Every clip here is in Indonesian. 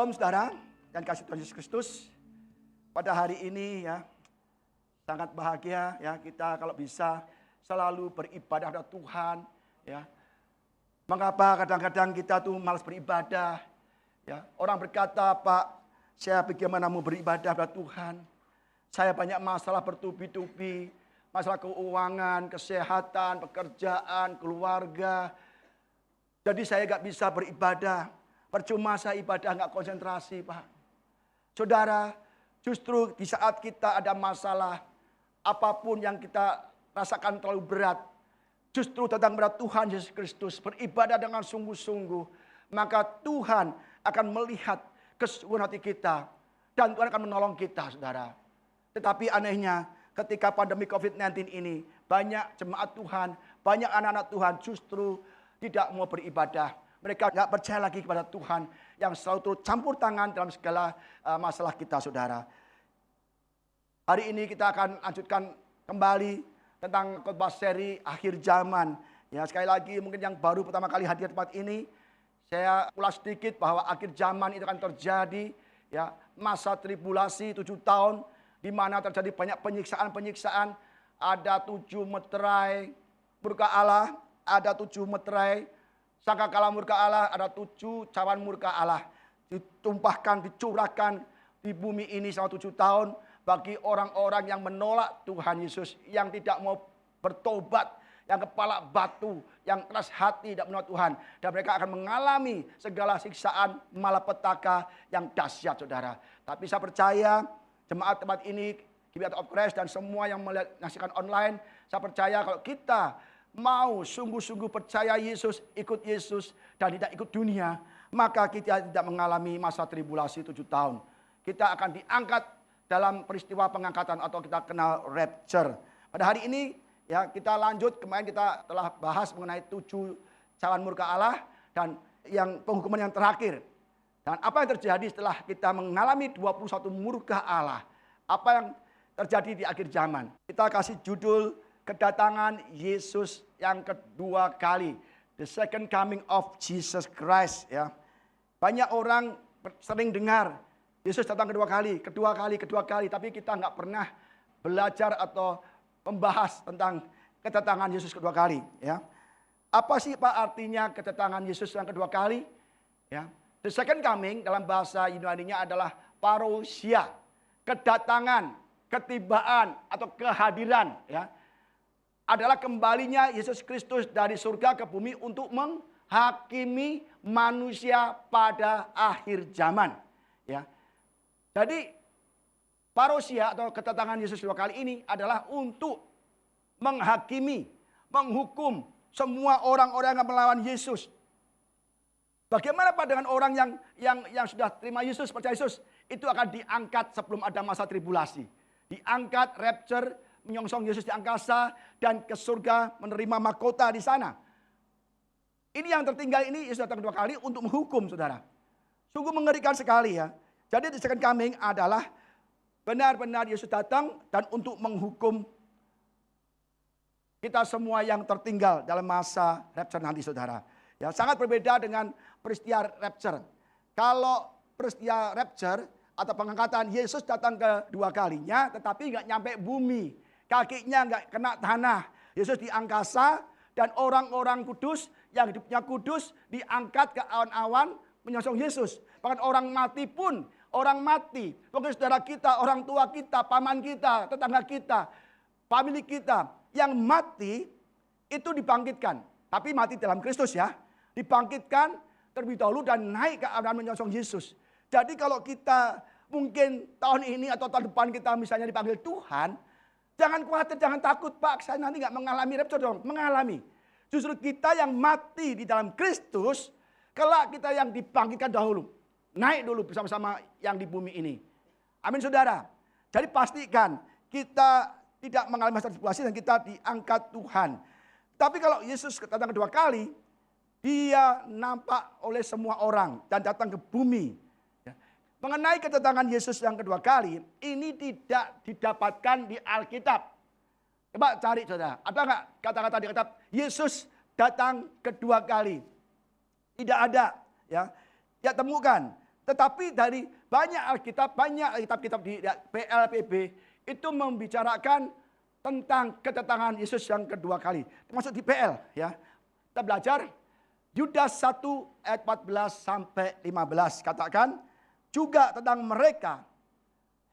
Shalom saudara dan kasih Tuhan Yesus Kristus. Pada hari ini ya sangat bahagia ya kita kalau bisa selalu beribadah kepada Tuhan ya. Mengapa kadang-kadang kita tuh malas beribadah ya. Orang berkata, "Pak, saya bagaimana mau beribadah kepada Tuhan? Saya banyak masalah bertubi-tubi, masalah keuangan, kesehatan, pekerjaan, keluarga. Jadi saya gak bisa beribadah. Percuma saya ibadah gak konsentrasi, Pak." Saudara, justru di saat kita ada masalah, apapun yang kita rasakan terlalu berat, justru datang kepada Tuhan Yesus Kristus, beribadah dengan sungguh-sungguh, maka Tuhan akan melihat kesungguhan hati kita, dan Tuhan akan menolong kita, saudara. Tetapi anehnya, ketika pandemi COVID-19 ini, banyak jemaat Tuhan, banyak anak-anak Tuhan justru tidak mau beribadah. Mereka nggak percaya lagi kepada Tuhan yang selalu turut campur tangan dalam segala masalah kita, saudara. Hari ini kita akan lanjutkan kembali tentang khotbah seri akhir zaman. Ya, sekali lagi mungkin yang baru pertama kali hadir tempat ini, saya ulas sedikit bahwa akhir zaman itu akan terjadi. Ya, masa tribulasi 7 tahun, di mana terjadi banyak penyiksaan-penyiksaan. Ada 7 meterai murka Allah, ada 7 meterai sangkakala murka Allah, ada 7 cawan murka Allah. Ditumpahkan, dicurahkan di bumi ini selama 7 tahun bagi orang-orang yang menolak Tuhan Yesus, yang tidak mau bertobat, yang kepala batu, yang keras hati tidak menolak Tuhan. Dan mereka akan mengalami segala siksaan malapetaka yang dahsyat, saudara. Tapi saya percaya jemaat tempat ini, Kiblat of Christ dan semua yang menyaksikan online, saya percaya kalau kita mau sungguh-sungguh percaya Yesus, ikut Yesus, dan tidak ikut dunia, maka kita tidak mengalami masa tribulasi 7 tahun. Kita akan diangkat dalam peristiwa pengangkatan atau kita kenal rapture. Pada hari ini ya kita lanjut, kemarin kita telah bahas mengenai 7 cawan murka Allah dan yang penghukuman yang terakhir. Dan apa yang terjadi setelah kita mengalami 21 murka Allah? Apa yang terjadi di akhir zaman? Kita kasih judul kedatangan Yesus yang kedua kali. The second coming of Jesus Christ. Ya. Banyak orang sering dengar Yesus datang kedua kali. Tapi kita nggak pernah belajar atau membahas tentang kedatangan Yesus kedua kali. Ya. Apa sih Pak artinya kedatangan Yesus yang kedua kali? Ya. The second coming dalam bahasa Yunani-nya adalah parousia. Kedatangan, ketibaan atau kehadiran. Ya. Adalah kembalinya Yesus Kristus dari surga ke bumi untuk menghakimi manusia pada akhir zaman. Ya. Jadi parousia atau kedatangan Yesus kedua kali ini adalah untuk menghakimi, menghukum semua orang-orang yang melawan Yesus. Bagaimana Pak dengan orang yang sudah terima Yesus, percaya Yesus? Itu akan diangkat sebelum ada masa tribulasi. Diangkat, rapture, menyongsong Yesus di angkasa dan ke surga menerima mahkota di sana. Ini yang tertinggal ini Yesus datang kedua kali untuk menghukum, saudara. Sungguh mengerikan sekali ya. Jadi the second coming adalah benar-benar Yesus datang dan untuk menghukum kita semua yang tertinggal dalam masa rapture nanti, saudara. Ya, sangat berbeda dengan peristiwa rapture. Kalau peristiwa rapture atau pengangkatan, Yesus datang kedua kalinya tetapi nggak nyampe bumi. Kakinya nggak kena tanah. Yesus di angkasa dan orang-orang kudus yang hidupnya kudus diangkat ke awan-awan menyongsong Yesus. Bahkan orang mati pun, orang mati, mungkin saudara kita, orang tua kita, paman kita, tetangga kita, famili kita yang mati itu dibangkitkan. Tapi mati dalam Kristus ya. Dibangkitkan terlebih dahulu dan naik ke awan menyongsong Yesus. Jadi kalau kita mungkin tahun ini atau tahun depan kita misalnya dipanggil Tuhan, jangan khawatir, jangan takut, Pak, saya nanti nggak mengalami rapture dong. Mengalami. Justru kita yang mati di dalam Kristus, kelak kita yang dibangkitkan dahulu. Naik dulu bersama-sama yang di bumi ini. Amin, saudara. Jadi pastikan kita tidak mengalami masa tribulasi dan kita diangkat Tuhan. Tapi kalau Yesus datang kedua kali, dia nampak oleh semua orang dan datang ke bumi. Mengenai kedatangan Yesus yang kedua kali, ini tidak didapatkan di Alkitab. Coba cari, saudara. Ada nggak kata-kata di Alkitab, Yesus datang kedua kali? Tidak ada. Ya, temukan. Tetapi dari banyak Alkitab di PLPB itu membicarakan tentang kedatangan Yesus yang kedua kali. Termasuk di PL ya. Kita belajar Yudas 1 ayat 14 sampai 15 katakan juga tentang mereka.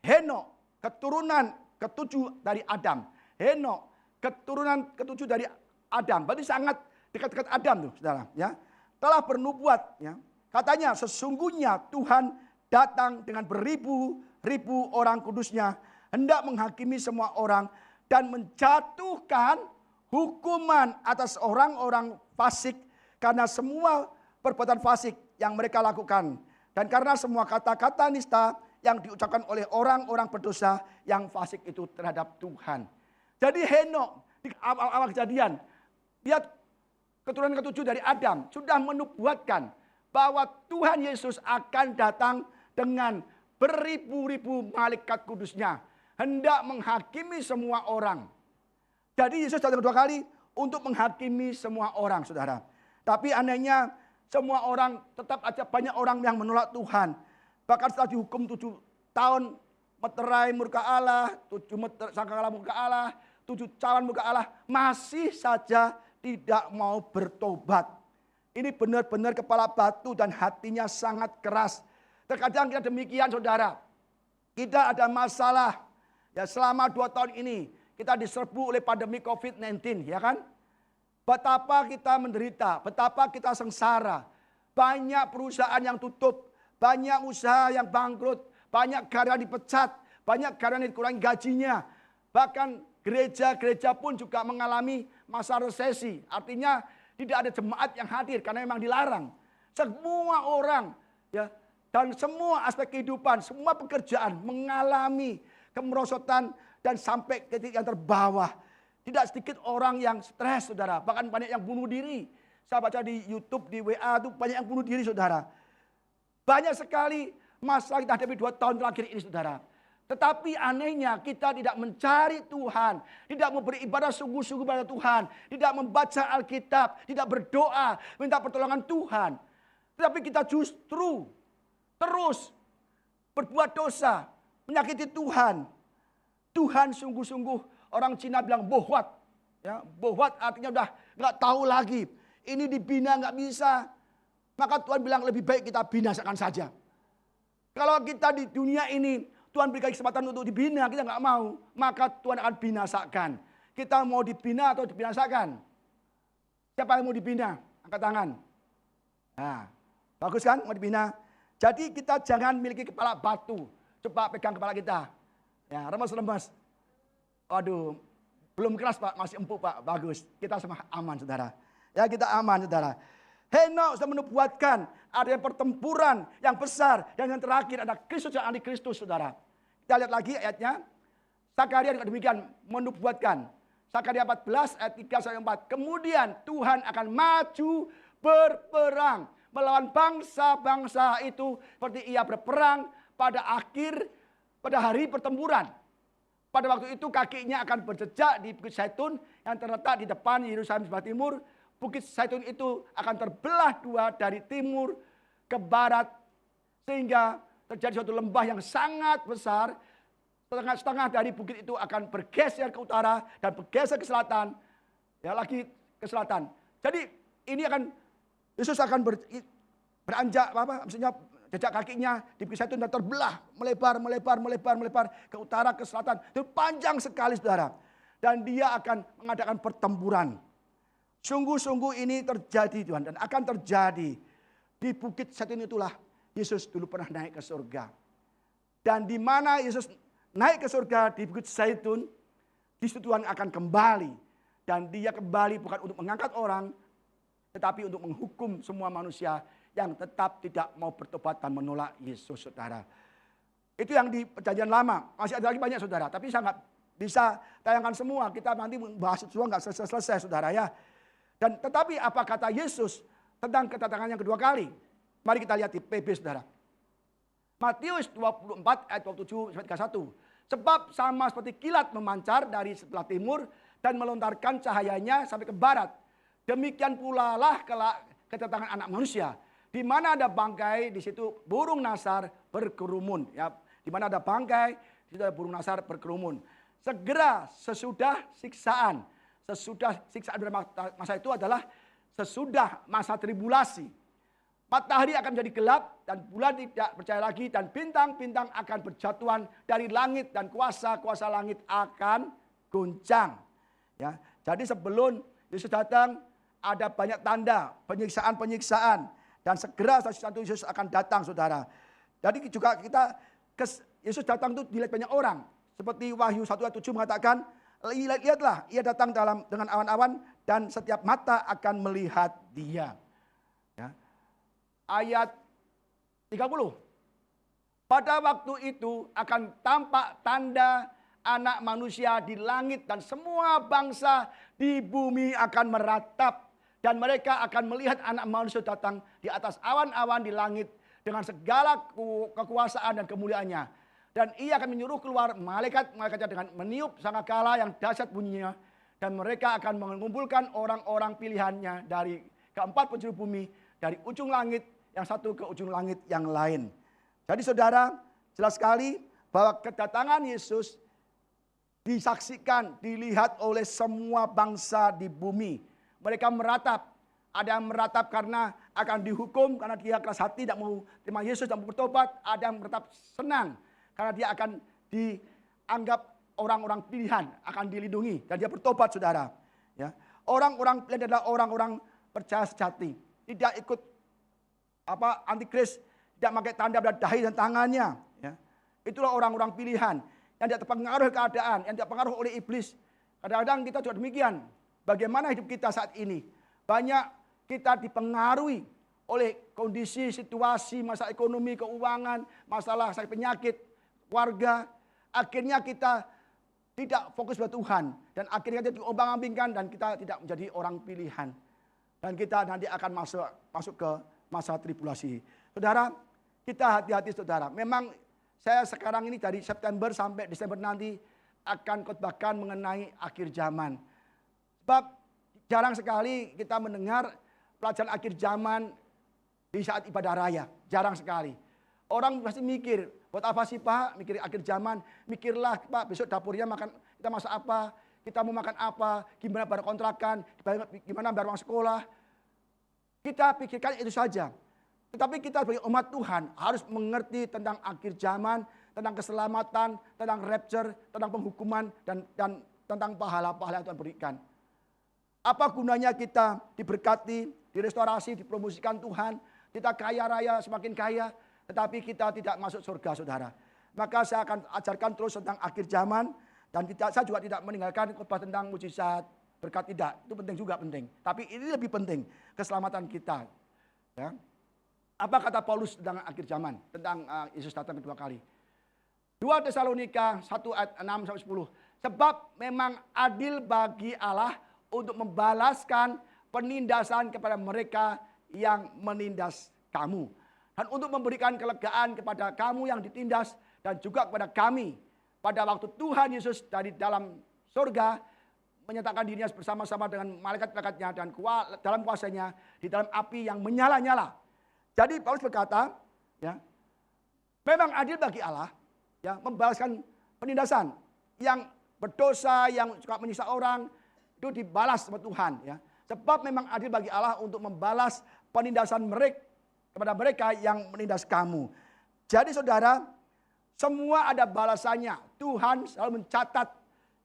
Henok keturunan ketujuh dari Adam. Henok keturunan ketujuh dari Adam. Berarti sangat dekat-dekat Adam tuh, Saudara, ya. Telah bernubuat, ya. Katanya sesungguhnya Tuhan datang dengan beribu-ribu orang kudusnya hendak menghakimi semua orang dan menjatuhkan hukuman atas orang-orang fasik karena semua perbuatan fasik yang mereka lakukan. Dan karena semua kata-kata nista yang diucapkan oleh orang-orang berdosa yang fasik itu terhadap Tuhan. Jadi Henok di awal-awal kejadian, lihat keturunan ketujuh dari Adam sudah menubuatkan bahwa Tuhan Yesus akan datang dengan beribu-ribu malaikat kudusnya. Hendak menghakimi semua orang. Jadi Yesus datang kedua kali untuk menghakimi semua orang, saudara. Tapi anehnya semua orang tetap aja banyak orang yang menolak Tuhan. Bahkan setelah dihukum 7 tahun meterai murka Allah, 7 sangkakala murka Allah, 7 cawan murka Allah, masih saja tidak mau bertobat. Ini benar-benar kepala batu dan hatinya sangat keras. Terkadang kita demikian, saudara. Kita ada masalah. Ya, selama 2 tahun ini kita diserbu oleh pandemi COVID-19, ya kan? Betapa kita menderita, betapa kita sengsara. Banyak perusahaan yang tutup, banyak usaha yang bangkrut, banyak karyawan dipecat, banyak karyawan dikurangi gajinya. Bahkan gereja-gereja pun juga mengalami masa resesi. Artinya tidak ada jemaat yang hadir karena memang dilarang. Semua orang, ya, dan semua aspek kehidupan, semua pekerjaan mengalami kemerosotan dan sampai ke titik yang terbawah. Tidak sedikit orang yang stres, saudara. Bahkan banyak yang bunuh diri. Saya baca di YouTube, di WA itu banyak yang bunuh diri, saudara. Banyak sekali masalah kita hadapi 2 tahun terakhir ini, saudara. Tetapi anehnya kita tidak mencari Tuhan. Tidak mau beribadah sungguh-sungguh pada Tuhan. Tidak membaca Alkitab. Tidak berdoa, minta pertolongan Tuhan. Tetapi kita justru terus berbuat dosa. Menyakiti Tuhan. Tuhan sungguh-sungguh. Orang Cina bilang bohwat. Ya, bohwat artinya udah nggak tahu lagi. Ini dibina nggak bisa. Maka Tuhan bilang lebih baik kita binasakan saja. Kalau kita di dunia ini Tuhan berikan kesempatan untuk dibina, kita nggak mau. Maka Tuhan akan binasakan. Kita mau dibina atau dibinasakan? Siapa yang mau dibina? Angkat tangan. Nah, bagus kan mau dibina? Jadi kita jangan miliki kepala batu. Coba pegang kepala kita. Ya, remes-remes. Waduh, belum keras Pak, masih empuk Pak, bagus. Kita semua aman, saudara. Ya, kita aman, saudara. Henok sudah menubuatkan ada pertempuran yang besar dan yang terakhir ada Kristus dan antikristus, saudara. Kita lihat lagi ayatnya. Sakaria juga demikian menubuatkan. Sakaria 14 ayat 3 sampai 4. Kemudian Tuhan akan maju berperang melawan bangsa-bangsa itu seperti ia berperang pada hari pertempuran. Pada waktu itu kakinya akan berjejak di Bukit Zaitun yang terletak di depan Yerusalem sebelah timur. Bukit Zaitun itu akan terbelah 2 dari timur ke barat. Sehingga terjadi suatu lembah yang sangat besar. Setengah-setengah dari bukit itu akan bergeser ke utara dan bergeser ke selatan. Ya, lagi ke selatan. Jadi ini akan, Yesus akan beranjak, maksudnya jejak kakinya di Bukit Zaitun dan terbelah, melebar ke utara, ke selatan. Itu panjang sekali, saudara. Dan dia akan mengadakan pertempuran. Sungguh-sungguh ini terjadi, Tuhan, dan akan terjadi. Di Bukit Zaitun itulah Yesus dulu pernah naik ke surga. Dan di mana Yesus naik ke surga di Bukit Zaitun, di situ Tuhan akan kembali. Dan dia kembali bukan untuk mengangkat orang, tetapi untuk menghukum semua manusia yang tetap tidak mau bertobat dan menolak Yesus, saudara. Itu yang di perjanjian lama. Masih ada lagi banyak, saudara. Tapi saya nggak bisa tayangkan semua. Kita nanti membahas semua nggak selesai, saudara ya. Dan tetapi apa kata Yesus tentang kedatangan yang kedua kali? Mari kita lihat di PB, saudara. Matius 24 ayat 27 sampai 31. Sebab sama seperti kilat memancar dari sebelah timur dan melontarkan cahayanya sampai ke barat. Demikian pula lah kelak kedatangan anak manusia. Di mana ada bangkai, di situ burung nasar berkerumun. Ya, di mana ada bangkai, di situ ada burung nasar berkerumun. Segera sesudah siksaan. Sesudah siksaan pada masa itu adalah sesudah masa tribulasi. Matahari akan menjadi gelap dan bulan tidak percaya lagi dan bintang-bintang akan berjatuhan dari langit dan kuasa-kuasa langit akan goncang. Ya, jadi sebelum Yesus datang ada banyak tanda, penyiksaan-penyiksaan dan segera satu Yesus akan datang, saudara. Jadi juga Yesus datang itu dilihat banyak orang. Seperti Wahyu 1 ayat 7 mengatakan, lihatlah ia datang dengan awan-awan dan setiap mata akan melihat dia. Ya. Ayat 30. Pada waktu itu akan tampak tanda anak manusia di langit dan semua bangsa di bumi akan meratap. Dan mereka akan melihat anak manusia datang di atas awan-awan di langit dengan segala kekuasaan dan kemuliaannya. Dan ia akan menyuruh keluar malaikat-malaikatnya dengan meniup sangkakala yang dahsyat bunyinya. Dan mereka akan mengumpulkan orang-orang pilihannya dari keempat penjuru bumi, dari ujung langit yang satu ke ujung langit yang lain. Jadi saudara, jelas sekali bahwa kedatangan Yesus disaksikan, dilihat oleh semua bangsa di bumi. Mereka meratap. Ada yang meratap karena akan dihukum, karena dia keras hati, tidak mau terima Yesus, tidak mau bertobat. Ada yang meratap senang, karena dia akan dianggap orang-orang pilihan, akan dilindungi. Dan dia bertobat, saudara. Ya. Orang-orang pilihan adalah orang-orang percaya sejati. Tidak ikut antikris, tidak pakai tanda pada dahi dan tangannya. Ya. Itulah orang-orang pilihan yang tidak terpengaruh keadaan, yang tidak terpengaruh oleh iblis. Kadang-kadang kita juga demikian. Bagaimana hidup kita saat ini? Banyak kita dipengaruhi oleh kondisi, situasi, masalah ekonomi, keuangan, masalah sakit penyakit, warga. Akhirnya kita tidak fokus pada Tuhan. Dan akhirnya kita diombang-ambingkan dan kita tidak menjadi orang pilihan. Dan kita nanti akan masuk ke masa tribulasi. Saudara, kita hati-hati saudara. Memang saya sekarang ini dari September sampai Desember nanti akan khotbahkan mengenai akhir zaman. Sebab jarang sekali kita mendengar pelajaran akhir zaman di saat ibadah raya. Jarang sekali. Orang pasti mikir, buat apa sih Pak? Mikir akhir zaman. Mikirlah Pak, besok dapurnya kita masak apa? Kita mau makan apa? Gimana bayar kontrakan? Gimana bayar uang sekolah? Kita pikirkan itu saja. Tetapi kita sebagai umat Tuhan harus mengerti tentang akhir zaman, tentang keselamatan, tentang rapture, tentang penghukuman, dan tentang pahala-pahala yang Tuhan berikan. Apa gunanya kita diberkati, direstorasi, dipromosikan Tuhan, kita kaya raya, semakin kaya, tetapi kita tidak masuk surga, saudara. Maka saya akan ajarkan terus tentang akhir zaman, dan saya juga tidak meninggalkan khotbah tentang mujizat, berkat tidak. Itu penting juga penting. Tapi ini lebih penting, keselamatan kita. Ya. Apa kata Paulus tentang akhir zaman, tentang Yesus datang kedua kali? 2 Tesalonika 1 ayat 6-10. Sebab memang adil bagi Allah untuk membalaskan penindasan kepada mereka yang menindas kamu. Dan untuk memberikan kelegaan kepada kamu yang ditindas dan juga kepada kami. Pada waktu Tuhan Yesus dari dalam surga menyatakan dirinya bersama-sama dengan malaikat-malaikatnya dan dalam kuasanya di dalam api yang menyala-nyala. Jadi Paulus berkata, ya, memang adil bagi Allah ya membalaskan penindasan yang berdosa, yang suka menyiksa orang, itu dibalas sama Tuhan ya. Sebab memang adil bagi Allah untuk membalas penindasan kepada mereka yang menindas kamu. Jadi saudara, semua ada balasannya. Tuhan selalu mencatat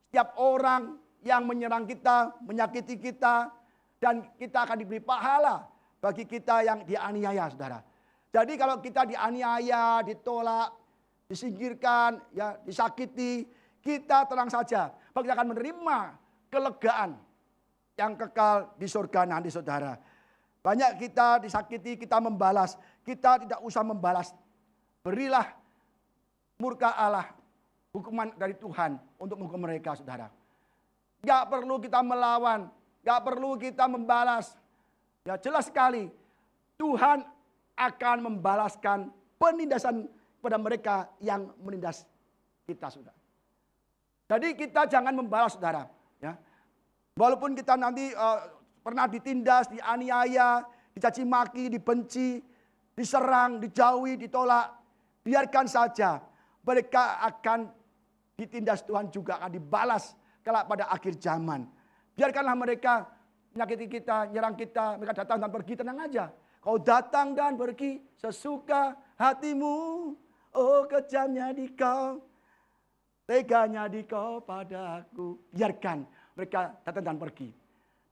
setiap orang yang menyerang kita, menyakiti kita, dan kita akan diberi pahala bagi kita yang dianiaya, saudara. Jadi kalau kita dianiaya, ditolak, disingkirkan, ya, disakiti, kita tenang saja. Bahwa kita akan menerima kelegaan yang kekal di surga nanti, saudara. Banyak kita disakiti, kita membalas. Kita tidak usah membalas. Berilah murka Allah, hukuman dari Tuhan untuk menghukum mereka, saudara. Gak perlu kita melawan, gak perlu kita membalas. Ya jelas sekali, Tuhan akan membalaskan penindasan kepada mereka yang menindas kita, saudara. Jadi kita jangan membalas, saudara. Ya. Walaupun kita nanti pernah ditindas, dianiaya, dicaci maki, dibenci, diserang, dijauhi, ditolak. Biarkan saja. Mereka akan ditindas Tuhan juga, akan dibalas kelak pada akhir zaman. Biarkanlah mereka menyakiti kita, nyerang kita, mereka datang dan pergi, tenang aja. Kau datang dan pergi sesuka hatimu. Oh kejamnya dikau, teganya dikau padaku. Biarkan mereka datang dan pergi.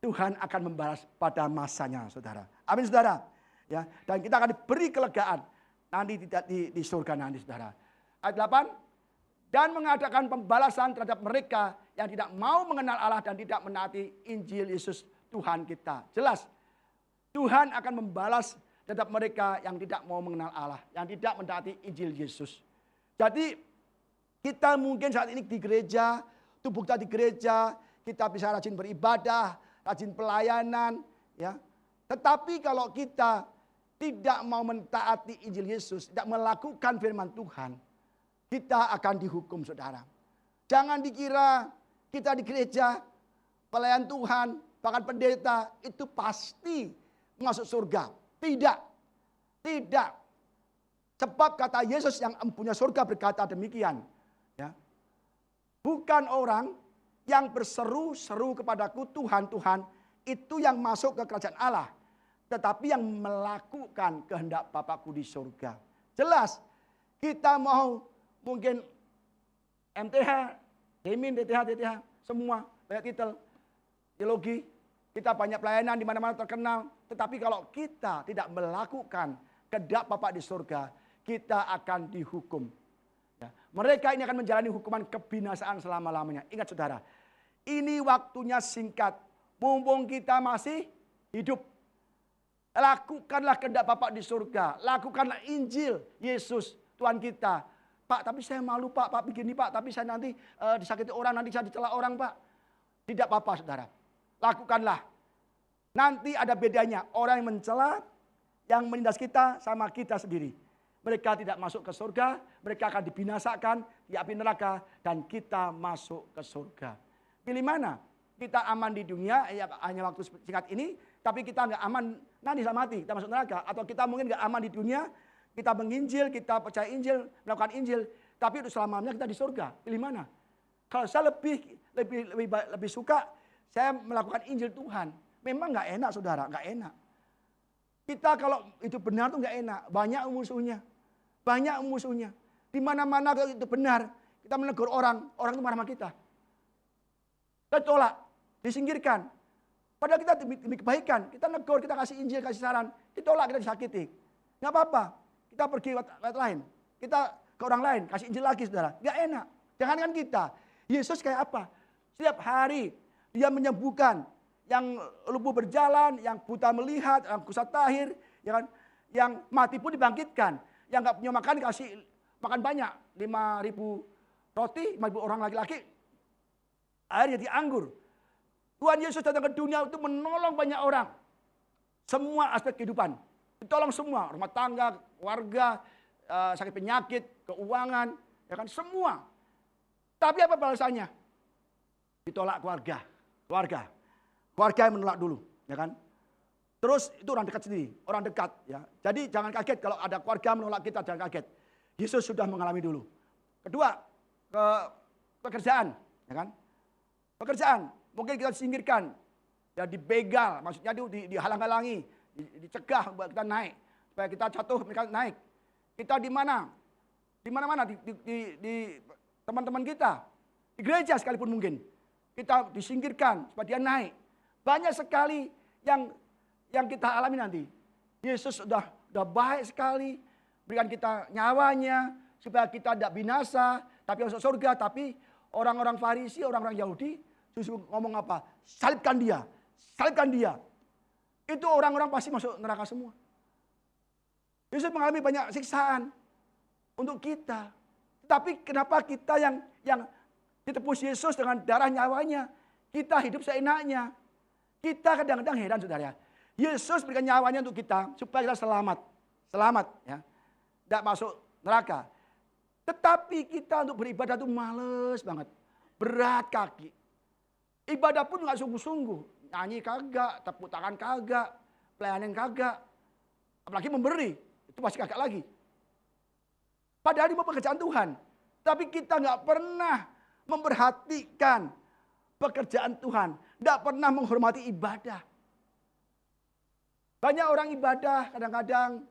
Tuhan akan membalas pada masanya, saudara. Amin, saudara. Ya, dan kita akan diberi kelegaan nanti di surga nanti, saudara. Ayat 8. Dan mengadakan pembalasan terhadap mereka yang tidak mau mengenal Allah dan tidak menaati Injil Yesus Tuhan kita. Jelas, Tuhan akan membalas terhadap mereka yang tidak mau mengenal Allah, yang tidak menaati Injil Yesus. Jadi kita mungkin saat ini di gereja, tubuh kita di gereja, kita bisa rajin beribadah, rajin pelayanan, ya. Tetapi kalau kita tidak mau mentaati Injil Yesus, tidak melakukan firman Tuhan, kita akan dihukum, saudara. Jangan dikira kita di gereja, pelayan Tuhan, bahkan pendeta, itu pasti masuk surga. Tidak. Tidak. Sebab kata Yesus yang empunya surga berkata demikian. Ya. Bukan orang yang berseru-seru kepadaku Tuhan, Tuhan, itu yang masuk ke kerajaan Allah. Tetapi yang melakukan kehendak Bapakku di surga. Jelas, kita mau mungkin MTH, Demin, DTH, semua banyak titel, teologi, kita banyak pelayanan di mana-mana terkenal. Tetapi kalau kita tidak melakukan kehendak Bapa di surga, kita akan dihukum. Ya. Mereka ini akan menjalani hukuman kebinasaan selama-lamanya. Ingat saudara, ini waktunya singkat. Mumpung kita masih hidup. Lakukanlah kehendak Bapa di surga. Lakukanlah Injil Yesus Tuhan kita. Pak, tapi saya malu Pak begini Pak. Tapi saya nanti disakiti orang, nanti saya dicela orang Pak. Tidak apa-apa saudara. Lakukanlah. Nanti ada bedanya. Orang yang mencela, yang menindas kita sama kita sendiri. Mereka tidak masuk ke surga. Mereka akan dibinasakan di api neraka. Dan kita masuk ke surga. Pilih mana? Kita aman di dunia, ya hanya waktu singkat ini. Tapi kita nggak aman, nanti bisa mati, kita masuk neraka. Atau kita mungkin nggak aman di dunia, kita menginjil, kita percaya Injil, melakukan Injil. Tapi untuk selamanya kita di surga. Pilih mana? Kalau saya lebih suka, saya melakukan Injil Tuhan. Memang nggak enak saudara, nggak enak. Kita kalau itu benar tuh nggak enak. Banyak musuhnya. Banyak musuhnya. Di mana-mana kalau itu benar, kita menegur orang, orang itu marah sama kita. Kita tolak, disingkirkan. Padahal kita demi kebaikan, kita negur, kita kasih Injil, kasih saran, ditolak, kita disakiti. Nggak apa-apa, kita pergi ke lain, kita ke orang lain, kasih Injil lagi saudara. Nggak enak, jangankan kita. Yesus kayak apa? Setiap hari dia menyembuhkan yang lumpuh berjalan, yang buta melihat, yang kusat tahir, ya kan? Yang mati pun dibangkitkan. Yang nggak punya makan kasih makan banyak, 5.000 roti, 5.000 orang laki-laki, air jadi anggur. Tuhan Yesus datang ke dunia untuk menolong banyak orang. Semua aspek kehidupan. Ditolong semua. Rumah tangga, keluarga, sakit penyakit, keuangan. Ya kan, semua. Tapi apa balasannya? Ditolak keluarga. Keluarga yang menolak dulu. Ya kan? Terus itu orang dekat sendiri. Orang dekat. Ya. Jadi jangan kaget kalau ada keluarga menolak kita. Jangan kaget. Yesus sudah mengalami dulu. Kedua, pekerjaan. Ya kan? Pekerjaan. Mungkin kita disingkirkan, ya dibegal, maksudnya dihalang-halangi, dicegah buat kita naik, supaya kita jatuh, mereka naik. Kita di mana? Di mana-mana, di teman-teman kita, di gereja sekalipun mungkin. Kita disingkirkan supaya dia naik. Banyak sekali yang kita alami nanti. Yesus sudah baik sekali, berikan kita nyawanya, supaya kita tidak binasa, tapi masuk surga. Tapi orang-orang Farisi, orang-orang Yahudi, justru ngomong apa? Salibkan dia. Salibkan dia. Itu orang-orang pasti masuk neraka semua. Yesus mengalami banyak siksaan untuk kita. Tapi kenapa kita yang ditebus Yesus dengan darah nyawanya, kita hidup seenaknya. Kita kadang-kadang heran saudara. Yesus berikan nyawanya untuk kita supaya kita selamat. Selamat ya. Tidak masuk neraka. Tetapi kita untuk beribadah itu males banget. Berat kaki. Ibadah pun nggak sungguh-sungguh. Nyanyi kagak, tepuk tangan kagak, pelayanan kagak. Apalagi memberi. itu pasti kakak lagi. Padahal ini pekerjaan Tuhan. Tapi kita nggak pernah memperhatikan pekerjaan Tuhan. Nggak pernah menghormati ibadah. Banyak orang ibadah kadang-kadang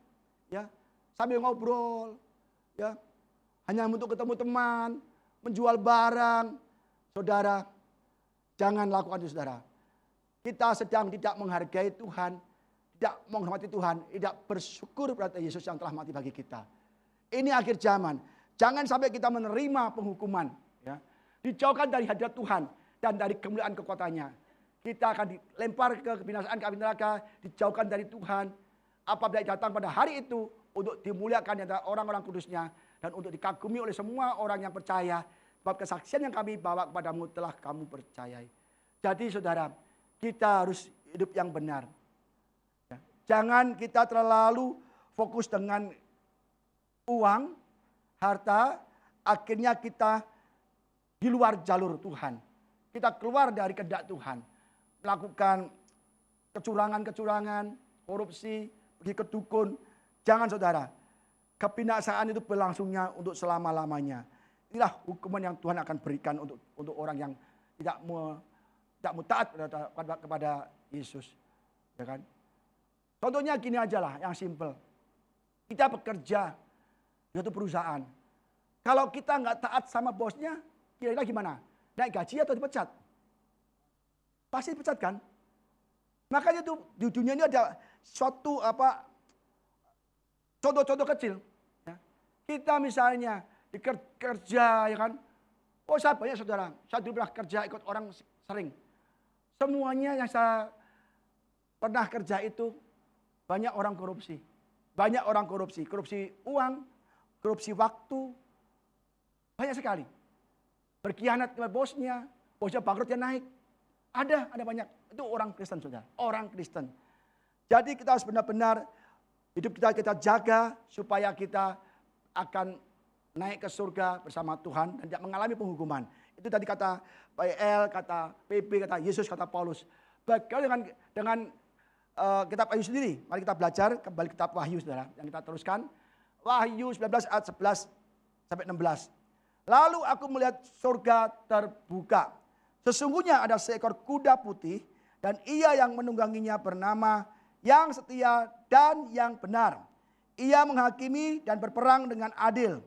ya sambil ngobrol, ya hanya untuk ketemu teman, menjual barang. Saudara, jangan lakukan itu saudara. Kita sedang tidak menghargai Tuhan, tidak menghormati Tuhan, tidak bersyukur pada Yesus yang telah mati bagi kita. Ini akhir zaman. Jangan sampai kita menerima penghukuman. Ya. Dijauhkan dari hadirat Tuhan dan dari kemuliaan kekuatannya. Kita akan dilempar ke kebinasaan, ke api neraka, dijauhkan dari Tuhan. Apabila datang pada hari itu untuk dimuliakan di antara orang-orang kudusnya dan untuk dikagumi oleh semua orang yang percaya. Sebab kesaksian yang kami bawa kepadamu telah kamu percayai. Jadi saudara, kita harus hidup yang benar. Ya. Jangan kita terlalu fokus dengan uang, harta, akhirnya kita di luar jalur Tuhan. Kita keluar dari kehendak Tuhan. Melakukan kecurangan-kecurangan, korupsi, pergi ke dukun. Jangan saudara, kebinasaan itu berlangsungnya untuk selama-lamanya. Inilah hukuman yang Tuhan akan berikan untuk orang yang tidak mau taat kepada Yesus. Ya kan? Contohnya gini aja lah, yang simple. Kita bekerja di suatu perusahaan. Kalau kita nggak taat sama bosnya, kira-kira gimana? Naik gaji atau dipecat? Pasti dipecat kan? Makanya tuh di dunia ini ada suatu contoh-contoh kecil. Ya. Kita misalnya dikerja ya kan. Oh saya banyak saudara. Saya dulu pernah kerja ikut orang sering. Semuanya yang saya pernah kerja itu banyak orang korupsi. Banyak orang korupsi. Korupsi uang, korupsi waktu. Banyak sekali. Berkhianat ke bosnya. Bosnya bangkrut dia naik. Ada banyak. Itu orang Kristen saudara. Orang Kristen. Jadi kita harus benar-benar hidup kita jaga supaya kita akan naik ke surga bersama Tuhan dan tidak mengalami penghukuman. Itu tadi kata PL, kata PB, kata Yesus, kata Paulus. Bagaimana dengan kitab Wahyu sendiri? Mari kita belajar kembali kitab Wahyu saudara. Yang kita teruskan. Wahyu 19 ayat 11 sampai 16. Lalu aku melihat surga terbuka. Sesungguhnya ada seekor kuda putih dan ia yang menungganginya bernama yang setia dan yang benar. Ia menghakimi dan berperang dengan adil.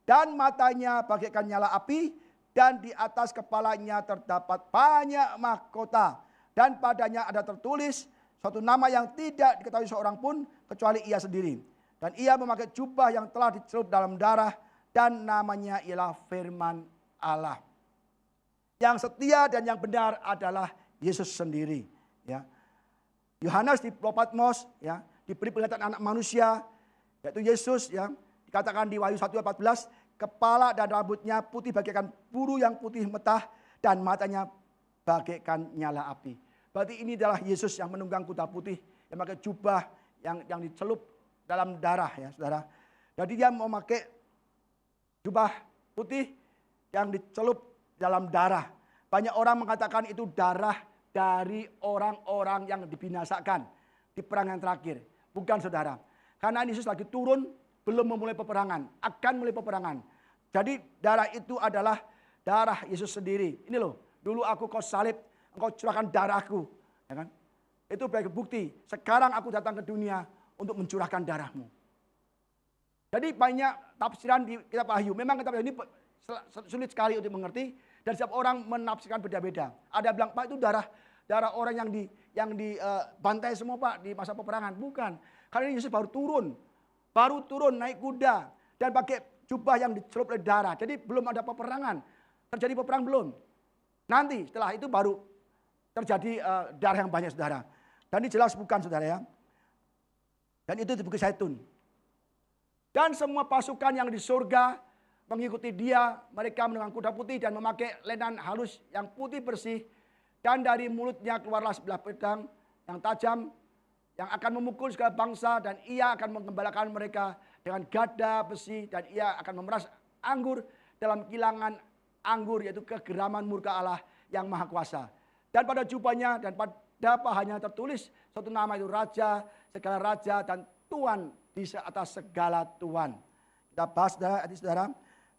Dan matanya bagaikan nyala api dan di atas kepalanya terdapat banyak mahkota. Dan padanya ada tertulis suatu nama yang tidak diketahui seorang pun kecuali ia sendiri. Dan ia memakai jubah yang telah dicelup dalam darah dan namanya ialah Firman Allah. Yang setia dan yang benar adalah Yesus sendiri. Ya. Yohanes di Pulau Patmos ya, diberi penglihatan anak manusia yaitu Yesus ya. Dikatakan di Wahyu 1:14, kepala dan rambutnya putih bagaikan buru yang putih metah dan matanya bagaikan nyala api. Berarti ini adalah Yesus yang menunggang kuda putih yang pakai jubah yang dicelup dalam darah ya saudara. Jadi dia memakai jubah putih yang dicelup dalam darah. Banyak orang mengatakan itu darah dari orang-orang yang dibinasakan di perang yang terakhir. Bukan saudara. Karena Yesus lagi turun, belum memulai peperangan. Akan mulai peperangan. Jadi darah itu adalah darah Yesus sendiri. Ini loh, dulu aku kau salib, engkau curahkan darahku. Ya kan? Itu sebagai bukti. Sekarang aku datang ke dunia untuk mencurahkan darahmu. Jadi banyak tafsiran di kitab Wahyu. Memang kitab Wahyu ini sulit sekali untuk mengerti. Dan setiap orang menafsirkan beda-beda. Ada bilang, Pak itu darah orang yang dibantai semua Pak di masa peperangan. Bukan. Karena Yesus baru turun naik kuda. Dan pakai jubah yang dicelup oleh darah. Jadi belum ada peperangan. Terjadi peperangan belum. Nanti setelah itu baru terjadi darah yang banyak saudara. Dan ini jelas bukan saudara ya. Dan itu di Bukit Zaitun. Dan semua pasukan yang di surga mengikuti dia, mereka menunggang kuda putih dan memakai lenan halus yang putih bersih. Dan dari mulutnya keluarlah sebelah pedang yang tajam yang akan memukul segala bangsa. Dan ia akan mengembalakan mereka dengan gada besi. Dan ia akan memeras anggur dalam kilangan anggur, yaitu kegeraman murka Allah yang maha kuasa. Dan pada jubahnya dan pada pahanya tertulis suatu nama, itu Raja, segala raja dan Tuhan di atas segala Tuhan. Kita bahas saudara.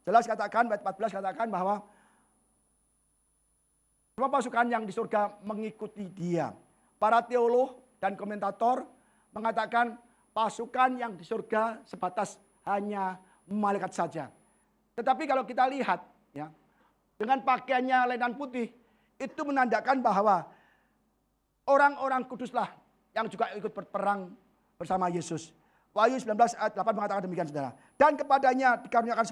Jelas katakan, ayat 14 katakan bahwa semua pasukan yang di surga mengikuti dia. Para teolog dan komentator mengatakan pasukan yang di surga sebatas hanya malaikat saja. Tetapi kalau kita lihat ya, dengan pakaiannya lenan putih, itu menandakan bahwa orang-orang kuduslah yang juga ikut berperang bersama Yesus. Wahyu 19 ayat 8 mengatakan demikian saudara. Dan kepadanya dikaruniakan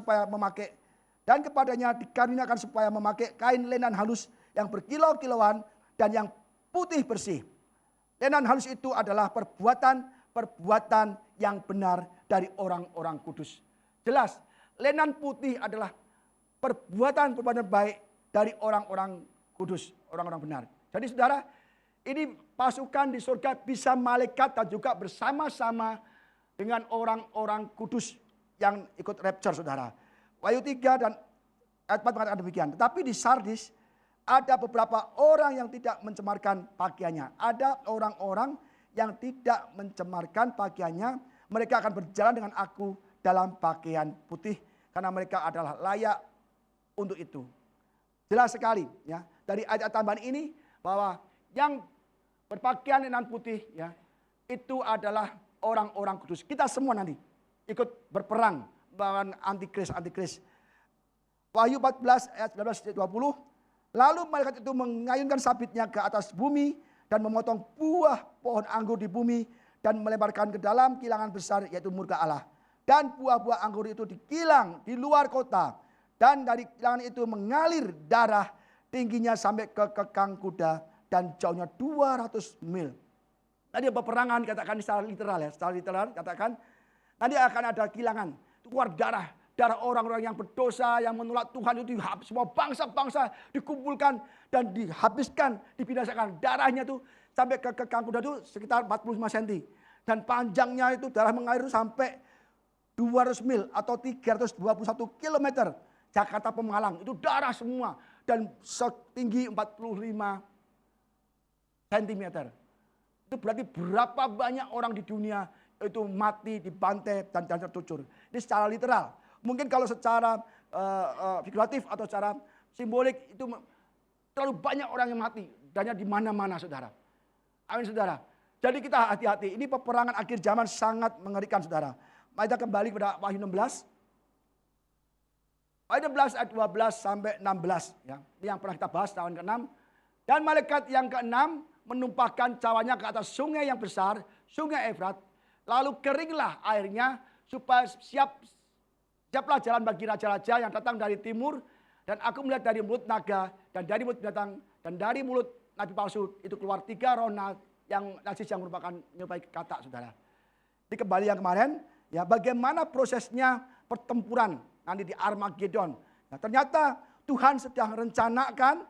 supaya memakai kain lenan halus yang berkilau-kilauan dan yang putih bersih. Lenan halus itu adalah perbuatan yang benar dari orang-orang kudus. Jelas, lenan putih adalah perbuatan baik dari orang-orang kudus, orang-orang benar. Jadi saudara, ini pasukan di surga bisa malaikat dan juga bersama-sama dengan orang-orang kudus yang ikut rapture saudara. Wahyu 3 dan ayat 4 mengatakan demikian. Tetapi di Sardis ada beberapa orang yang tidak mencemarkan pakaiannya. Ada orang-orang yang tidak mencemarkan pakaiannya. Mereka akan berjalan dengan aku dalam pakaian putih. Karena mereka adalah layak untuk itu. Jelas sekali ya. Dari ayat tambahan ini bahwa yang berpakaian lenan putih ya, itu adalah orang-orang kudus. Kita semua nanti ikut berperang melawan antikris. Wahyu 14 ayat 19-20. Lalu malaikat itu mengayunkan sabitnya ke atas bumi dan memotong buah pohon anggur di bumi dan melemparkan ke dalam kilangan besar yaitu murka Allah. Dan buah-buah anggur itu dikilang di luar kota. Dan dari kilangan itu mengalir darah tingginya sampai ke kekang kuda dan jauhnya 200 mil. Tadi peperangan katakan secara literal ya. Secara literal katakan nanti akan ada kilangan. Keluar darah orang-orang yang berdosa, yang menolak Tuhan itu dihabis. Semua bangsa-bangsa dikumpulkan dan dihabiskan, dibinasakan. Darahnya itu sampai ke kekang kuda itu sekitar 45 cm. Dan panjangnya itu darah mengalir sampai 200 mil atau 321 km. Jakarta Pemalang itu darah semua. Dan setinggi 45 cm. Itu berarti berapa banyak orang di dunia itu mati, dibantai, dan tercucur. Ini secara literal. Mungkin kalau secara figuratif atau secara simbolik itu terlalu banyak orang yang mati. Dannya di mana-mana saudara. Amin saudara. Jadi kita hati-hati. Ini peperangan akhir zaman sangat mengerikan saudara. Mari kita kembali kepada Wahyu 16. Wahyu 16 ayat 12 sampai 16. Ya. Ini yang pernah kita bahas tahun ke-6. Dan malaikat yang ke-6 menumpahkan cawanya ke atas sungai yang besar, sungai Efrat. Lalu keringlah airnya supaya siaplah jalan bagi raja-raja yang datang dari timur. Dan aku melihat dari mulut naga dan dari mulut binatang dan dari mulut nabi palsu itu keluar 3 roh yang najis yang merupakan menyerupai kata saudara. Di kembali yang kemarin ya bagaimana prosesnya pertempuran nanti di Armageddon. Nah, ternyata Tuhan sedang rencanakan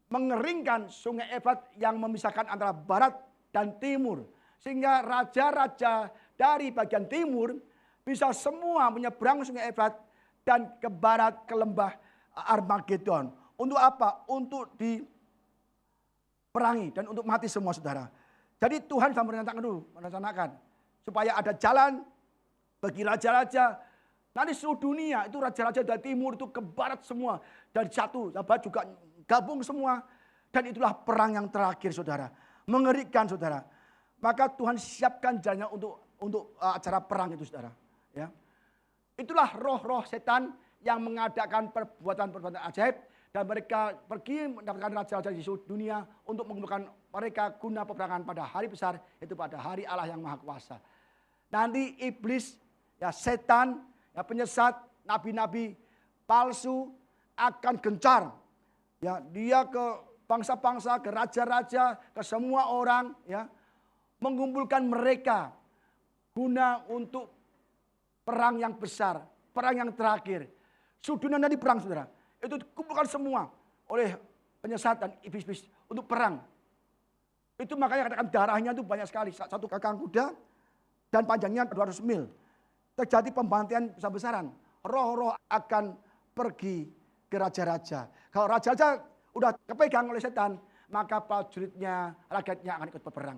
mengeringkan sungai Efrat yang memisahkan antara barat dan timur. Sehingga raja-raja dari bagian timur bisa semua menyeberang sungai Efrat dan ke barat ke lembah Armageddon. Untuk apa? Untuk diperangi dan untuk mati semua saudara. Jadi Tuhan sedang merencanakan supaya ada jalan bagi raja-raja. Nanti seluruh dunia itu raja-raja dari timur itu ke barat semua. Dari satu sahabat juga gabung semua. Dan itulah perang yang terakhir saudara. Mengerikan saudara. Maka Tuhan siapkan jalannya untuk acara perang itu saudara. Ya. Itulah roh-roh setan yang mengadakan perbuatan-perbuatan ajaib. Dan mereka pergi mendapatkan raja-raja di seluruh dunia untuk mengumpulkan mereka guna peperangan pada hari besar. Itu pada hari Allah yang Maha Kuasa. Nanti iblis, ya setan, ya penyesat, nabi-nabi palsu akan gencar. Ya, dia ke bangsa-bangsa, ke raja-raja, ke semua orang. Ya, mengumpulkan mereka guna untuk perang yang besar, perang yang terakhir. Sudunan nanti perang saudara. Itu dikumpulkan semua oleh penyesat dan iblis untuk perang. Itu makanya katakan darahnya itu banyak sekali. Satu kekang kuda dan panjangnya 200 mil. Terjadi pembantaian besar-besaran. Roh-roh akan pergi ke raja-raja. Kalau raja-raja udah kepegang oleh setan, maka prajuritnya, rakyatnya akan ikut berperang.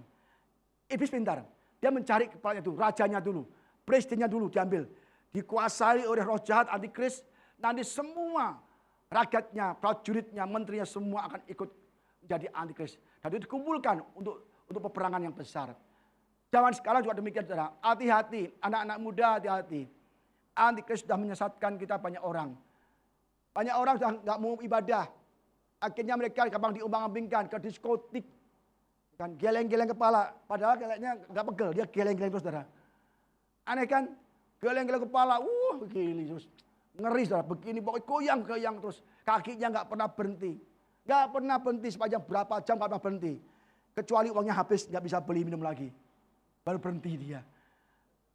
Iblis pintar. Dia mencari kepalanya dulu, rajanya dulu, presidennya dulu diambil. Dikuasai oleh roh jahat antikris. Nanti semua rakyatnya, prajuritnya, menterinya semua akan ikut menjadi antikris. Dan itu dikumpulkan untuk peperangan yang besar. Zaman sekarang juga demikian, saudara. Hati-hati, anak-anak muda hati-hati. Antikris sudah menyesatkan kita banyak orang. Banyak orang sudah nggak mau ibadah. Akhirnya mereka gampang diumbang-ambingkan ke diskotik. Kan geleng-geleng kepala. Padahal kayaknya nggak pegel. Dia geleng-geleng terus, saudara. Aneh kan? Geleng-geleng kepala. Gili terus. Ngeri, saudara. Begini pokoknya goyang-goyang terus. Kakinya nggak pernah berhenti. Nggak pernah berhenti sepanjang berapa jam nggak pernah berhenti. Kecuali uangnya habis nggak bisa beli minum lagi. Baru berhenti dia.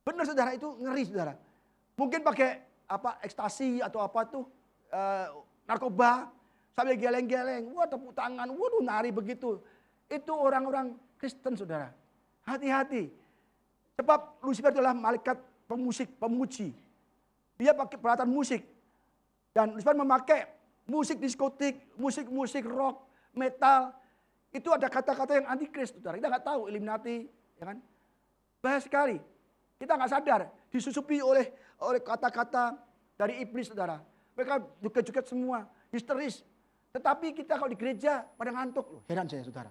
Benar, saudara, itu ngeri, saudara. Mungkin pakai ekstasi atau apa tuh. Narkoba. Sambil geleng-geleng. Wah, tepuk tangan. Waduh, nari begitu. Itu orang-orang Kristen, saudara. Hati-hati. Sebab Lucifer adalah malaikat pemusik, pemuji. Dia pakai peralatan musik. Dan Lucifer memakai musik diskotik, musik-musik rock, metal. Itu ada kata-kata yang antikris, saudara. Kita nggak tahu, Illuminati, ya kan? Bahaya sekali. Kita nggak sadar, disusupi oleh kata-kata dari iblis, saudara. Mereka joget-joget semua, histeris. Tetapi kita kalau di gereja pada ngantuk loh. Heran saya, saudara.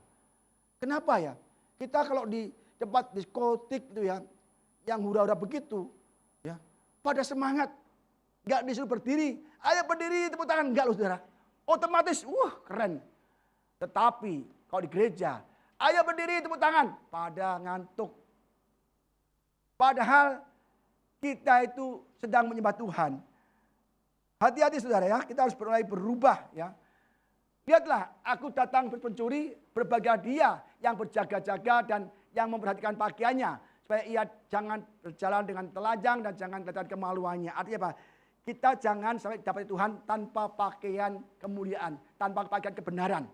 Kenapa ya? Kita kalau di tempat diskotik itu ya, yang hura-hura begitu, ya, pada semangat, nggak disuruh berdiri, ayo berdiri tepuk tangan, nggak loh, saudara. Otomatis, keren. Tetapi kalau di gereja, ayo berdiri tepuk tangan, pada ngantuk. Padahal kita itu sedang menyembah Tuhan. Hati-hati, saudara, ya, kita harus mulai berubah, ya. Lihatlah, aku datang berpencuri, berbahagia dia yang berjaga-jaga dan yang memperhatikan pakaiannya. Supaya ia jangan berjalan dengan telanjang dan jangan kelihatan kemaluannya. Artinya apa? Kita jangan sampai dapat Tuhan tanpa pakaian kemuliaan, tanpa pakaian kebenaran.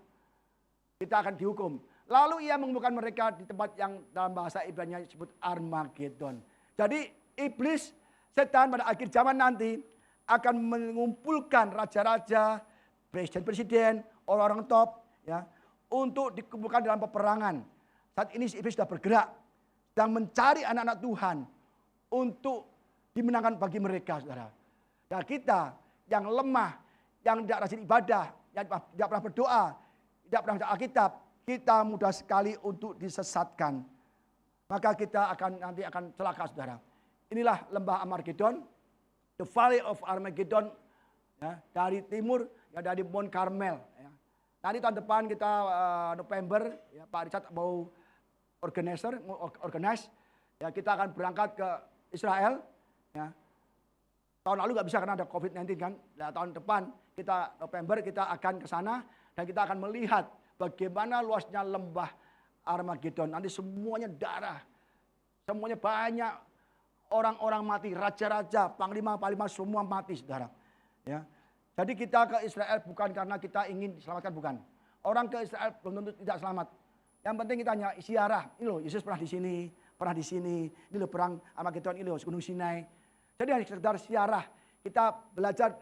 Kita akan dihukum. Lalu ia mengumpulkan mereka di tempat yang dalam bahasa Ibrani disebut Armageddon. Jadi iblis, setan pada akhir zaman nanti akan mengumpulkan raja-raja, presiden-presiden, orang-orang top, ya, untuk dikumpulkan dalam peperangan. Saat ini si iblis sudah bergerak, sedang mencari anak-anak Tuhan untuk dimenangkan bagi mereka, saudara. Dan kita yang lemah, yang tidak rajin ibadah, yang tidak pernah berdoa, tidak pernah baca Alkitab, kita mudah sekali untuk disesatkan. Maka kita nanti akan celaka, saudara. Inilah lembah Armageddon, the Valley of Armageddon, ya, dari timur, ya, dari Mount Carmel. Ya. Nanti tahun depan kita November, ya, Pak Richard mau organize, ya, kita akan berangkat ke Israel. Ya. Tahun lalu nggak bisa karena ada COVID-19 kan. Nah, tahun depan kita November kita akan ke sana dan kita akan melihat bagaimana luasnya lembah Armageddon. Nanti semuanya darah, semuanya banyak orang-orang mati, raja-raja, panglima-panglima semua mati, saudara. Ya. Jadi kita ke Israel bukan karena kita ingin diselamatkan, bukan. Orang ke Israel belum tentu tidak selamat. Yang penting kita hanya ziarah. Ini loh, Yesus pernah di sini. Ini loh perang Armageddon, ini loh Gunung Sinai. Jadi hanya sekedar ziarah. Kita belajar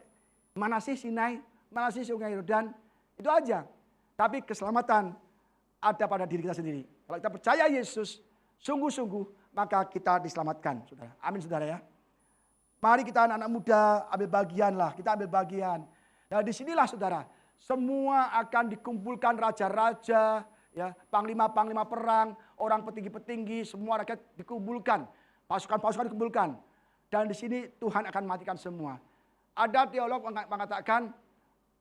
mana sih Sinai, mana sih Sungai Yordan, itu aja. Tapi keselamatan ada pada diri kita sendiri. Kalau kita percaya Yesus, sungguh-sungguh, maka kita diselamatkan, saudara. Amin, saudara, ya. Mari kita anak-anak muda ambil bagianlah, kita ambil bagian. Nah, disinilah, saudara, semua akan dikumpulkan raja-raja, ya, panglima-panglima perang, orang petinggi-petinggi, semua rakyat dikumpulkan, pasukan-pasukan dikumpulkan. Dan di sini Tuhan akan matikan semua. Ada teolog mengatakan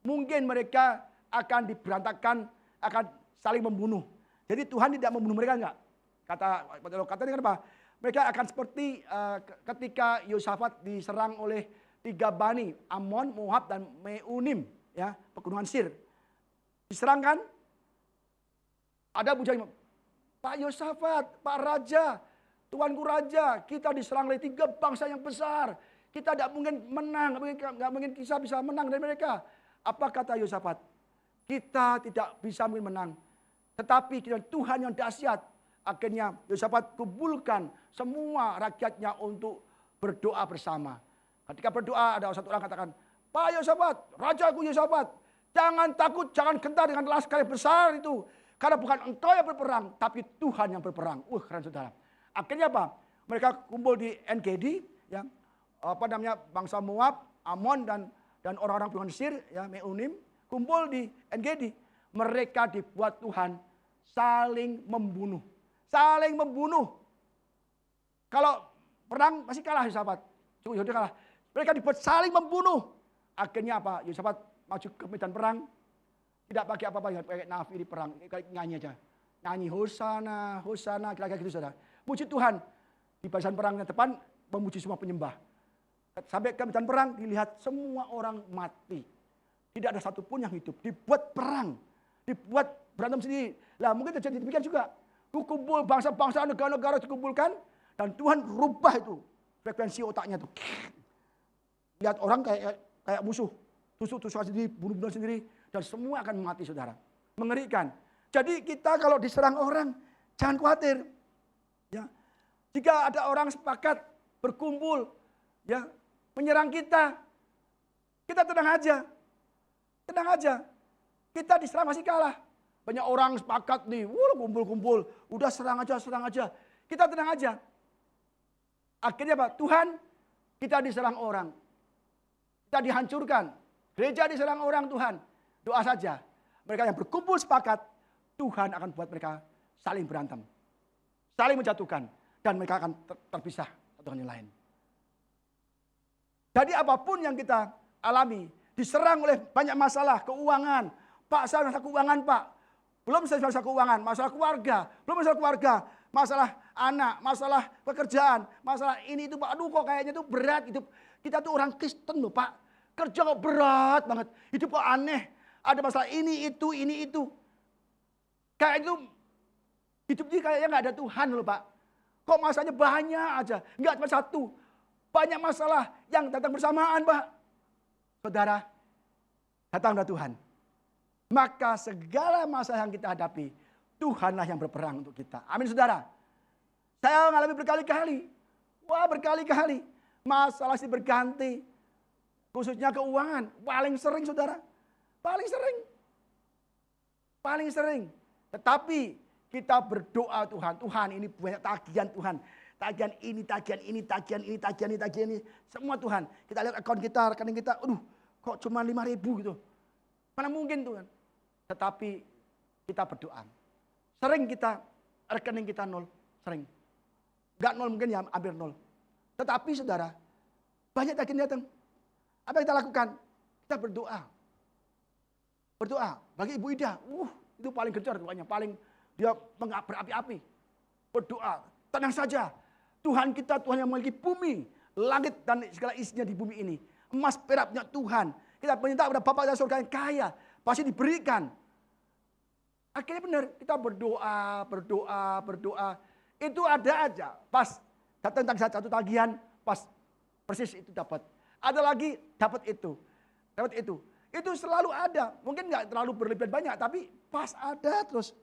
mungkin mereka akan diberantakan, akan saling membunuh. Jadi Tuhan tidak membunuh mereka, enggak. Kata teolog katanya kenapa? Mereka akan seperti ketika Yosafat diserang oleh 3 bani, Amon, Moab, dan Meunim, ya, pegunungan Sir. Diserang kan? Ada bujang, Pak Yosafat, Pak Raja, Tuanku Raja, kita diserang oleh 3 bangsa yang besar. Kita tidak mungkin menang, nggak mungkin kita bisa menang dari mereka. Apa kata Yosafat? Kita tidak bisa mungkin menang. Tetapi Tuhan yang dahsyat. Akhirnya Yosafat kumpulkan semua rakyatnya untuk berdoa bersama. Ketika berdoa ada satu orang katakan, Pak Yosafat, Rajaku Yosafat, jangan takut, jangan gentar dengan laskar yang besar itu. Karena bukan engkau yang berperang, tapi Tuhan yang berperang. Keren saudara. Akhirnya apa? Mereka kumpul di En-Gedi, ya, bangsa Moab, Amon dan orang-orang Mesir, ya, Meunim, kumpul di En-Gedi. Mereka dibuat Tuhan saling membunuh. Saling membunuh. Kalau perang masih kalah Yosafat. Yaudah kalah. Mereka dibuat saling membunuh. Akhirnya apa? Yosafat maju ke medan perang. Tidak pakai apa-apa, pakai nafi di perang. Nyanyi aja. Nyanyi Hosana, Hosana, kira-kira gitu saudara. Puji Tuhan. Di barisan perangnya depan, memuji semua penyembah. Sampai ke medan perang, dilihat semua orang mati. Tidak ada satupun yang hidup. Dibuat perang. Dibuat berantem sendiri. Lah mungkin terjadi demikian juga. Kumpul bangsa-bangsa, negara-negara dikumpulkan. Dan Tuhan rubah itu. Frekuensi otaknya tuh. Lihat orang kayak musuh. Tusuk-tusukan sendiri, bunuh-bunuh sendiri. Dan semua akan mati saudara. Mengerikan. Jadi kita kalau diserang orang, jangan khawatir. Ya. Jika ada orang sepakat berkumpul, ya, menyerang kita tenang aja. Tenang aja. Kita diserang masih kalah. Banyak orang sepakat nih, kumpul-kumpul. Udah serang aja. Kita tenang aja. Akhirnya apa? Tuhan, kita diserang orang. Kita dihancurkan. Gereja diserang orang Tuhan. Doa saja. Mereka yang berkumpul sepakat, Tuhan akan buat mereka saling berantem. Saling menjatuhkan. Dan mereka akan terpisah satu dengan yang lain. Jadi apapun yang kita alami, diserang oleh banyak masalah, keuangan. Pak, saya masalah keuangan, Pak. Belum saya masalah keuangan, masalah keluarga. Belum masalah keluarga, masalah anak, masalah pekerjaan, masalah ini itu, Pak. Aduh kok kayaknya itu berat hidup. Kita tuh orang Kristen loh, Pak. Kerja kok berat banget. Hidup kok aneh. Ada masalah ini itu. Kayak itu, hidup ini kayaknya nggak ada Tuhan loh, Pak. Kok masalahnya banyak aja. Nggak cuma satu. Banyak masalah yang datang bersamaan, Pak. Saudara, datang dari Tuhan. Maka segala masalah yang kita hadapi, Tuhanlah yang berperang untuk kita. Amin saudara. Saya mengalami berkali-kali. Berkali-kali. Masalah sih berganti. Khususnya keuangan. Paling sering saudara. Paling sering. Tetapi kita berdoa Tuhan ini banyak tagihan Tuhan. Tagihan ini. Semua Tuhan. Kita lihat akun kita, rekening kita. Kok cuma 5.000 gitu. Mana mungkin Tuhan. Tetapi kita berdoa. Sering kita, rekening kita 0. Sering. Enggak 0 mungkin ya, hampir 0. Tetapi saudara, banyak tagihan datang. Apa yang kita lakukan? Kita berdoa. Berdoa. Bagi Ibu Ida, itu paling gencar doanya. Paling dia berapi-api. Berdoa. Tenang saja. Tuhan kita, Tuhan yang memiliki bumi. Langit dan segala isinya di bumi ini. Emas peraknya Tuhan. Kita minta kepada Bapa dan surga yang kaya. Pasti diberikan. Akhirnya benar. Kita berdoa. Itu ada aja. Pas datang satu tagihan. Pas persis itu dapat. Ada lagi dapat itu. Itu selalu ada. Mungkin nggak terlalu berlebihan banyak. Tapi pas ada terus.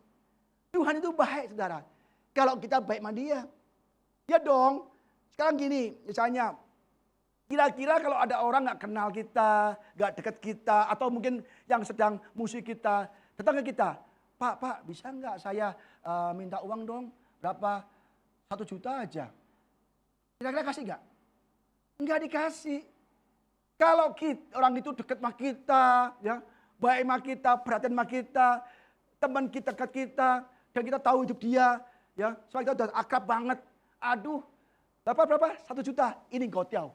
Tuhan itu baik saudara. Kalau kita baik sama dia. Ya dong. Sekarang gini. Misalnya. Kira-kira kalau ada orang gak kenal kita, gak dekat kita, atau mungkin yang sedang musuh kita, datang ke kita. Pak, bisa gak saya minta uang dong? Berapa? 1 juta aja. Kira-kira kasih gak? Enggak dikasih. Kalau orang itu dekat sama kita, ya, baik sama kita, perhatian sama kita, teman kita dekat kita, dan kita tahu hidup dia, ya, soalnya kita udah akrab banget. Aduh, berapa? 1 juta, ini gotiau.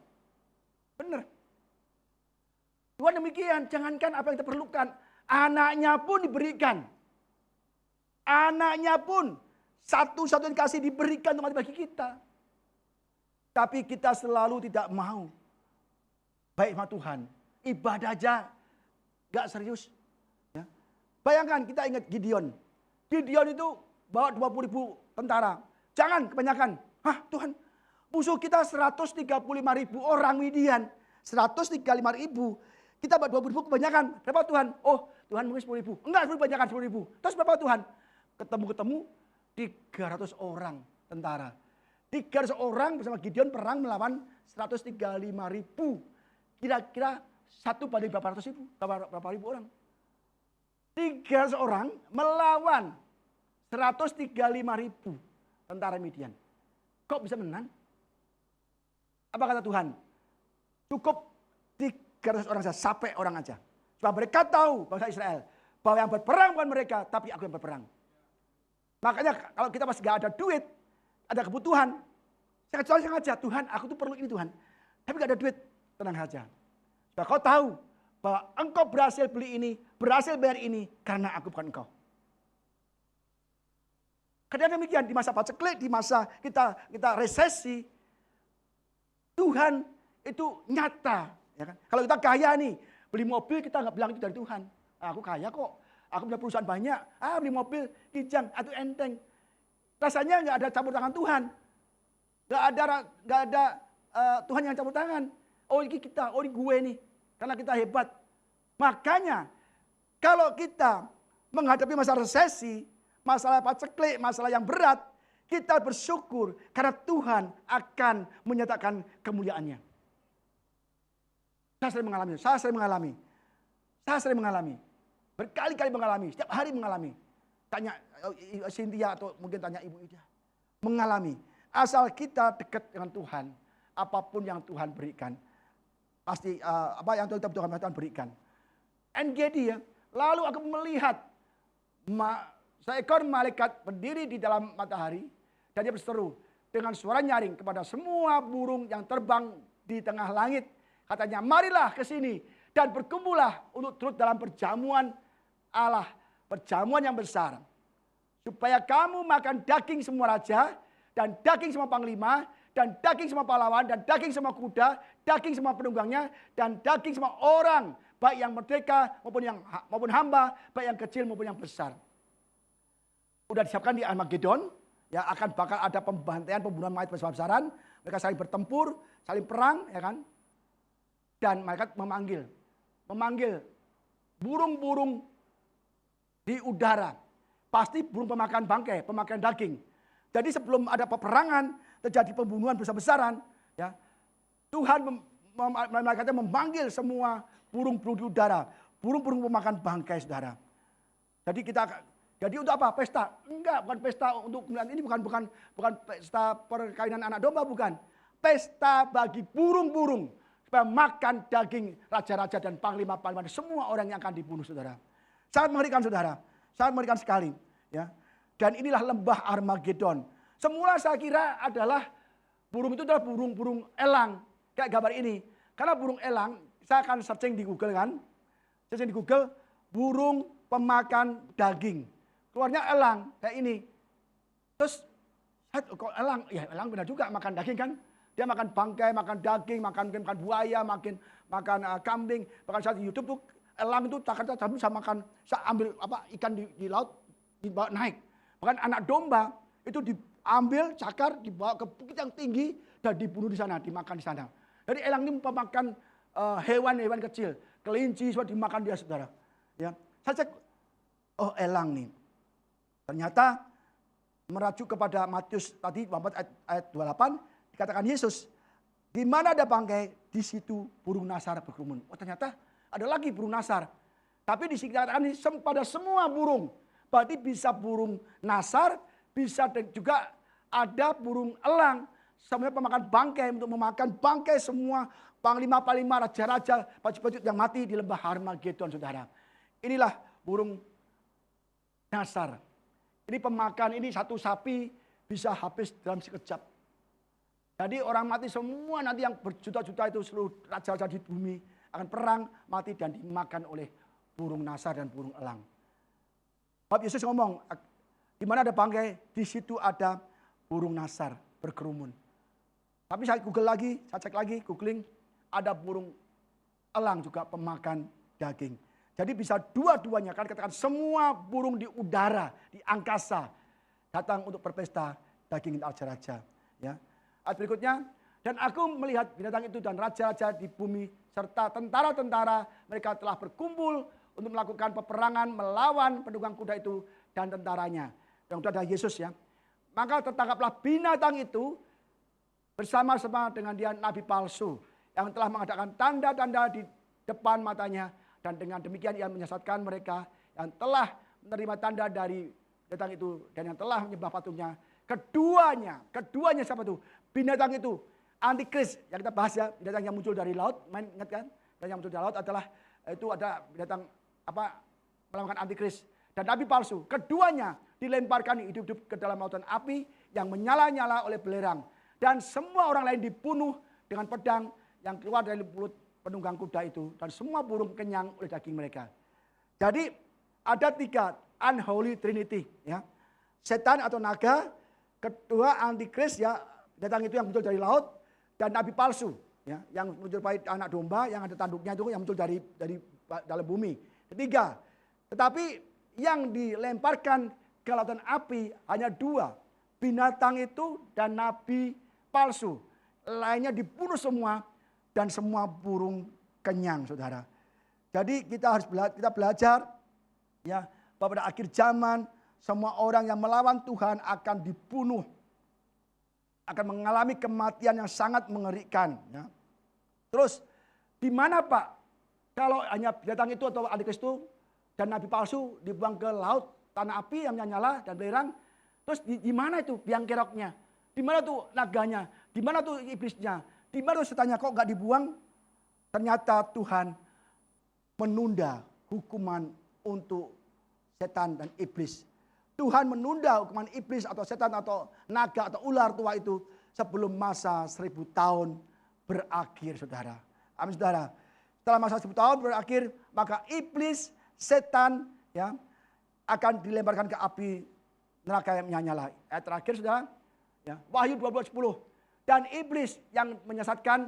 Benar. Tuhan demikian, jangankan apa yang kita perlukan, anaknya pun diberikan. Anaknya pun satu-satunya kasih diberikan untuk bagi kita. Tapi kita selalu tidak mau. Baik sama Tuhan, ibadah aja gak serius. Ya. Bayangkan kita ingat Gideon. Gideon itu bawa 20.000 tentara. Jangan kebanyakan. Tuhan, musuh kita 135.000 orang Midian. 135.000. Kita buat 20.000 kebanyakan. Berapa Tuhan? Oh, Tuhan mungkin 10.000. Enggak, 10.000 kebanyakan 10.000. Terus berapa Tuhan? Ketemu 300 orang tentara. 300 orang bersama Gideon perang melawan 135.000. Kira-kira 1 banding berapa ratus ribu? Berapa ribu orang? 300 orang melawan 135.000 tentara Midian. Kok bisa menang? Apa kata Tuhan? Cukup 300 orang saja, sampai orang aja. Supaya mereka tahu, bangsa Israel, bahwa yang berperang bukan mereka, tapi aku yang berperang. Makanya kalau kita masih gak ada duit, ada kebutuhan, saya sengaja, Tuhan aku tuh perlu ini Tuhan. Tapi gak ada duit, tenang saja. Supaya kau tahu bahwa engkau berhasil beli ini, berhasil bayar ini, karena aku bukan engkau. Karena demikian di masa paceklik, di masa kita resesi, Tuhan itu nyata. Ya kan? Kalau kita kaya nih, beli mobil kita nggak bilang itu dari Tuhan. Aku kaya kok, aku punya perusahaan banyak. Beli mobil kijang atau enteng. Rasanya nggak ada campur tangan Tuhan. Nggak ada Tuhan yang campur tangan. Oh ini kita, oh ini gue nih. Karena kita hebat. Makanya kalau kita menghadapi masa resesi, masalah paceklik, masalah yang berat, kita bersyukur karena Tuhan akan menyatakan kemuliaannya. Saya sering mengalami. Berkali-kali mengalami, setiap hari mengalami. Tanya Cynthia atau mungkin tanya Ibu Ida. Mengalami. Asal kita dekat dengan Tuhan, apapun yang Tuhan berikan, pasti apa yang Tuhan berikan. NGD ya, lalu aku melihat seekor malaikat berdiri di dalam matahari dan dia berseru dengan suara nyaring kepada semua burung yang terbang di tengah langit. Katanya, marilah ke sini dan berkumpullah untuk turut dalam perjamuan Allah, perjamuan yang besar. Supaya kamu makan daging semua raja dan daging semua panglima dan daging semua pahlawan dan daging semua kuda, daging semua penunggangnya dan daging semua orang, baik yang merdeka maupun hamba, baik yang kecil maupun yang besar. Udah disiapkan di Armageddon, ya bakal ada pembantaian, pembunuhan mayat besar-besaran, mereka saling bertempur, saling perang, ya kan? Dan malaikat memanggil burung-burung di udara. Pasti burung pemakan bangkai, pemakan daging. Jadi sebelum ada peperangan, terjadi pembunuhan besar-besaran, ya. Tuhan malaikatnya memanggil semua burung-burung di udara, burung-burung pemakan bangkai, saudara. Jadi untuk apa? Pesta? Enggak, bukan pesta untuk ini bukan pesta perkawinan anak domba, bukan. Pesta bagi burung-burung supaya makan daging raja-raja dan panglima-panglima semua orang yang akan dibunuh, saudara. Sangat mengerikan, saudara. Sangat mengerikan sekali, ya. Dan inilah lembah Armageddon. Semula saya kira adalah burung itu adalah burung-burung elang kayak gambar ini. Karena burung elang, saya akan searching di Google kan. Searching di Google burung pemakan daging. Keluarnya elang kayak ini. Terus kok elang? Ya elang benar juga makan daging kan. Dia makan bangkai, makan daging, makan buaya, makan kambing. Bahkan saat di YouTube tuh elang itu tak bisa makan, ambil ikan di laut dibawa naik. Bahkan anak domba itu diambil cakar dibawa ke bukit yang tinggi dan dibunuh di sana, dimakan di sana. Jadi elang ini memakan hewan-hewan kecil, kelinci semua dimakan dia, saudara. Ya, saya cek, oh elang nih. Ternyata merajuk kepada Matius tadi ayat 28 dikatakan Yesus, di mana ada bangkai, di situ burung nasar berkerumun. Oh ternyata ada lagi burung nasar. Tapi dikatakan pada semua burung. Berarti bisa burung nasar, bisa juga ada burung elang. Semuanya pemakan bangkai untuk memakan bangkai semua panglima-panglima, raja-raja, prajurit yang mati di lembah Armageddon, saudara. Inilah burung nasar. Ini pemakan, ini satu sapi bisa habis dalam sekejap. Jadi orang mati semua nanti yang berjuta-juta itu seluruh raja-raja di bumi akan perang, mati dan dimakan oleh burung nasar dan burung elang. Bapak Yesus ngomong, di mana ada bangkai, di situ ada burung nasar berkerumun. Tapi saya Google lagi, saya cek lagi, googling, ada burung elang juga pemakan daging. Jadi bisa dua-duanya, kan katakan semua burung di udara, di angkasa datang untuk berpesta daging raja-raja. Ya. Ayat berikutnya, dan aku melihat binatang itu dan raja-raja di bumi serta tentara-tentara mereka telah berkumpul untuk melakukan peperangan melawan penunggang kuda itu dan tentaranya. Yang itu ada Yesus ya. Maka tertangkaplah binatang itu bersama-sama dengan dia nabi palsu yang telah mengadakan tanda-tanda di depan matanya dan dengan demikian ia menyesatkan mereka yang telah menerima tanda dari binatang itu dan yang telah menyembah patungnya. Keduanya siapa itu? Binatang itu antikris yang kita bahas ya, binatang yang muncul dari laut, ingat kan? Dan yang muncul dari laut adalah itu ada binatang melambangkan antikris dan nabi palsu. Keduanya dilemparkan hidup-hidup ke dalam lautan api yang menyala-nyala oleh belerang. Dan semua orang lain dibunuh dengan pedang yang keluar dari mulut penunggang kuda itu. Dan semua burung kenyang oleh daging mereka. Jadi ada 3 unholy trinity. Ya. Setan atau naga, kedua antikris ya, datang itu yang muncul dari laut, dan nabi palsu. Ya, yang muncul dari anak domba, yang ada tanduknya itu yang muncul dari dalam bumi. Ketiga, tetapi yang dilemparkan ke lautan api hanya 2. Binatang itu dan nabi palsu. Lainnya dibunuh semua dan semua burung kenyang, saudara. Jadi kita harus belajar ya, bahwa pada akhir zaman semua orang yang melawan Tuhan akan dibunuh. Akan mengalami kematian yang sangat mengerikan. Ya. Terus di mana Pak? Kalau hanya binatang itu atau antikris itu dan nabi palsu dibuang ke laut, tanah api yang nyala dan belerang. Terus di mana itu biang keroknya? Di mana tuh naganya? Di mana tuh iblisnya? Di mana tuh setannya kok gak dibuang? Ternyata Tuhan menunda hukuman untuk setan dan iblis. Tuhan menunda hukuman iblis atau setan atau naga atau ular tua itu sebelum masa 1000 tahun berakhir, saudara. Amin, saudara. Setelah masa 1000 tahun berakhir, maka iblis, setan ya akan dilemparkan ke api neraka yang menyala. Ayat terakhir, saudara. Ya, Wahyu 12:10. Dan iblis yang menyesatkan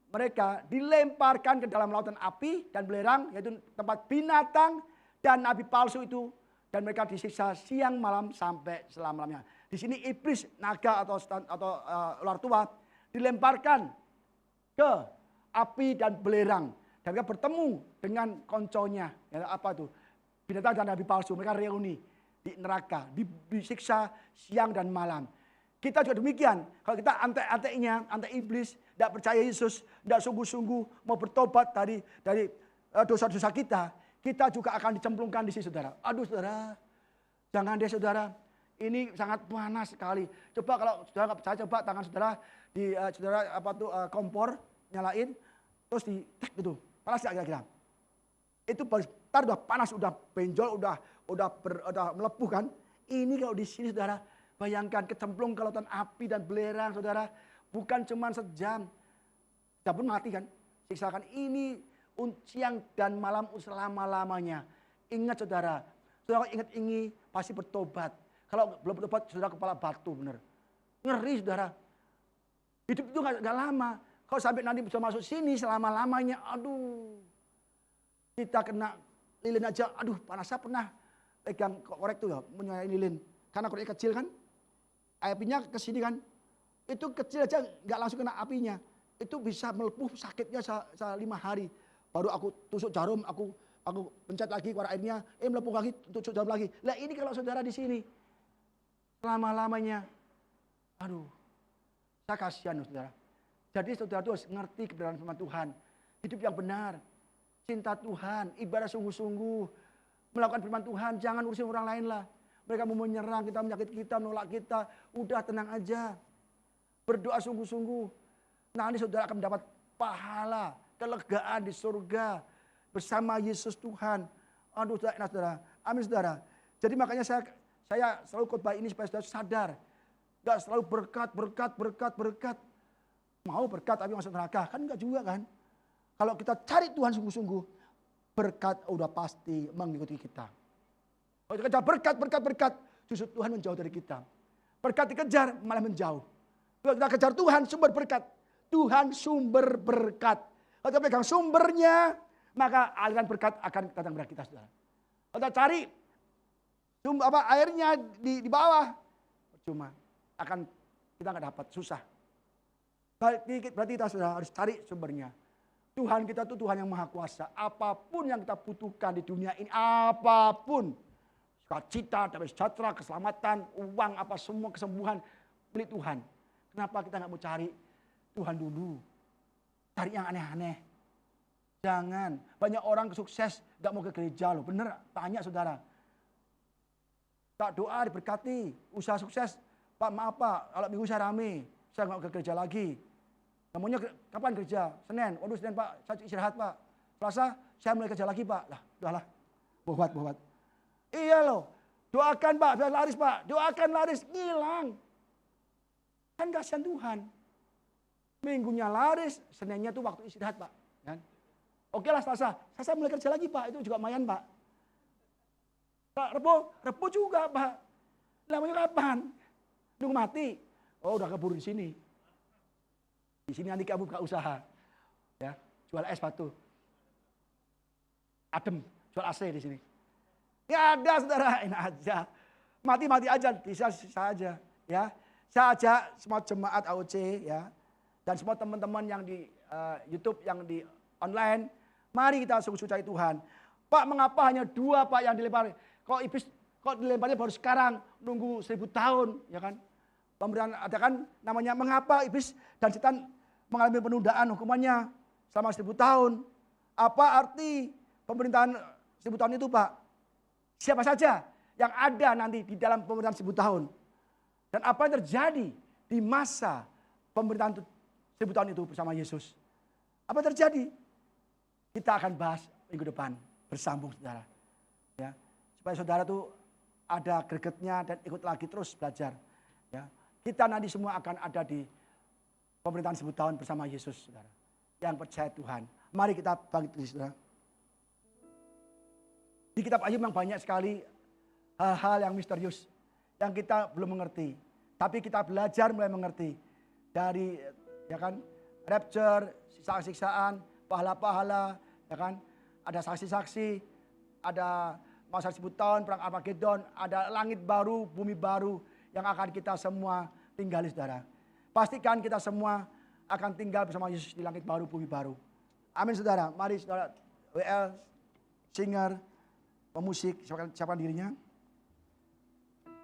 mereka dilemparkan ke dalam lautan api dan belerang, yaitu tempat binatang dan nabi palsu itu, dan mereka disiksa siang malam sampai selama-lamanya. Di sini iblis, naga atau ular tua dilemparkan ke api dan belerang, dan mereka bertemu dengan konconya, ya, apa itu? Binatang dan nabi palsu. Mereka reuni di neraka, disiksa siang dan malam. Kita juga demikian. Kalau kita antek-anteknya, antek iblis, tidak percaya Yesus, tidak sungguh-sungguh mau bertobat dari dosa-dosa kita, kita juga akan dicemplungkan di sini, saudara. Aduh, saudara, jangan deh, saudara. Ini sangat panas sekali. Coba kalau saudara nggak percaya, coba tangan saudara di kompor nyalain, terus di gitu. Panas nggak kira-kira? Itu ntar udah panas, udah benjol, udah melepuh kan? Ini kalau di sini, saudara. Bayangkan kecemplung ke lautan api dan belerang, saudara. Bukan cuma sejam. Kita pun mati kan. Siksakan ini siang dan malam selama-lamanya. Ingat, saudara. Saudara ingat ini pasti bertobat. Kalau belum bertobat, saudara kepala batu, bener. Ngeri, saudara. Hidup itu gak lama. Kalau sampai nanti bisa masuk sini selama-lamanya, aduh. Kita kena lilin aja, aduh panasnya pernah pegang korek tuh ya, menyalain lilin. Karena koreknya kecil kan. Apinya ke sini kan, itu kecil aja nggak langsung kena apinya, itu bisa melepuh sakitnya 5 hari. Baru aku tusuk jarum, aku pencet lagi keluar airnya, melepuh lagi, tusuk jarum lagi. Lah ini kalau saudara di sini selama-lamanya, aduh, saya kasihan saudara. Jadi saudara harus ngerti kebenaran firman Tuhan, hidup yang benar, cinta Tuhan, ibadah sungguh-sungguh, melakukan firman Tuhan, jangan urusin orang lain lah. Mereka mau menyerang kita, menyakiti kita, nolak kita. Udah tenang aja. Berdoa sungguh-sungguh. Nanti saudara akan mendapat pahala, kelegaan di surga. Bersama Yesus Tuhan. Aduh, saudara. Amin, saudara. Jadi makanya saya selalu khotbah ini supaya saudara sadar. Gak selalu berkat. Mau berkat tapi masuk neraka. Kan enggak juga kan. Kalau kita cari Tuhan sungguh-sungguh, berkat udah pasti mengikuti kita. Kalau kita berkat, justru Tuhan menjauh dari kita. Berkat dikejar, malah menjauh. Kalau kita kejar Tuhan, sumber berkat. Tuhan sumber berkat. Kalau kita pegang sumbernya, maka aliran berkat akan datang kepada kita, saudara. Kalau kita cari airnya di bawah, percuma. Kita nggak dapat, susah. Berarti kita saudara harus cari sumbernya. Tuhan kita itu Tuhan yang maha kuasa. Apapun yang kita butuhkan di dunia ini, apapun. Cita, damai sejahtera, keselamatan, uang, apa semua kesembuhan milik Tuhan. Kenapa kita nggak mau cari Tuhan dulu? Cari yang aneh-aneh. Jangan. Banyak orang sukses nggak mau ke gereja loh. Bener, tanya saudara. tak doa diberkati, usaha sukses. Pak maaf Pak, kalau minggu saya rame, saya nggak ke gereja lagi. Namanya kapan kerja? Senin. Waduh Senin Pak, saya istirahat Pak. Selasa saya mulai kerja lagi Pak. Lah, udahlah. Bohwat. Iya loh. Doakan Pak, biar laris Pak. Doakan laris, hilang. Kan kasihan Tuhan. Minggunya laris, Seninnya tuh waktu istirahat Pak. Kan? Oke lah Selasa mulai kerja lagi Pak. Itu juga lumayan Pak. Pak Rebo juga Pak. Namanya kapan? Nunggu mati. Oh udah keburu di sini. Di sini nanti kamu buka usaha. Ya, jual es batu. Adem, jual AC di sini. Ya ada saudara, enak aja. Mati aja, bisa aja. Ya, saya ajak semua jemaat AOC ya, dan semua teman-teman yang di YouTube, yang di online, mari kita sungguh cari Tuhan. Pak, mengapa hanya 2 Pak yang dilempar? Kok dilemparnya baru sekarang, nunggu 1000 tahun, ya kan? Pemberian ada kan namanya mengapa iblis dan setan mengalami penundaan hukumannya selama 1000 tahun. Apa arti pemerintahan 1000 tahun itu Pak? Siapa saja yang ada nanti di dalam pemerintahan 1000 tahun. Dan apa yang terjadi di masa pemerintahan 1000 tahun itu bersama Yesus. Apa yang terjadi? Kita akan bahas minggu depan bersambung saudara. Ya, supaya saudara tuh ada gregetnya dan ikut lagi terus belajar. Ya, kita nanti semua akan ada di pemerintahan 1000 tahun bersama Yesus saudara. Yang percaya Tuhan. Mari kita bangkit saudara. Di kitab Ayub memang banyak sekali hal-hal yang misterius yang kita belum mengerti. Tapi kita belajar mulai mengerti dari ya kan rapture, siksaan-siksaan, pahala-pahala, ya kan? Ada saksi-saksi, ada masa 1000 tahun perang Armageddon, ada langit baru, bumi baru yang akan kita semua tinggali saudara. Pastikan kita semua akan tinggal bersama Yesus di langit baru, bumi baru. Amin saudara. Mari saudara WL, singer, pemusik, siapkan dirinya.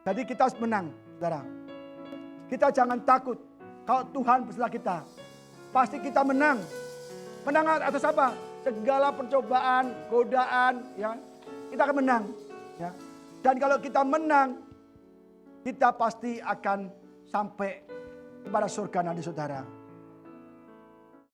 Jadi kita harus menang, saudara. Kita jangan takut kalau Tuhan beserta kita. Pasti kita menang. Menang atas apa? Segala percobaan, godaan, ya. Kita akan menang, ya. Dan kalau kita menang, kita pasti akan sampai kepada surga nanti, saudara.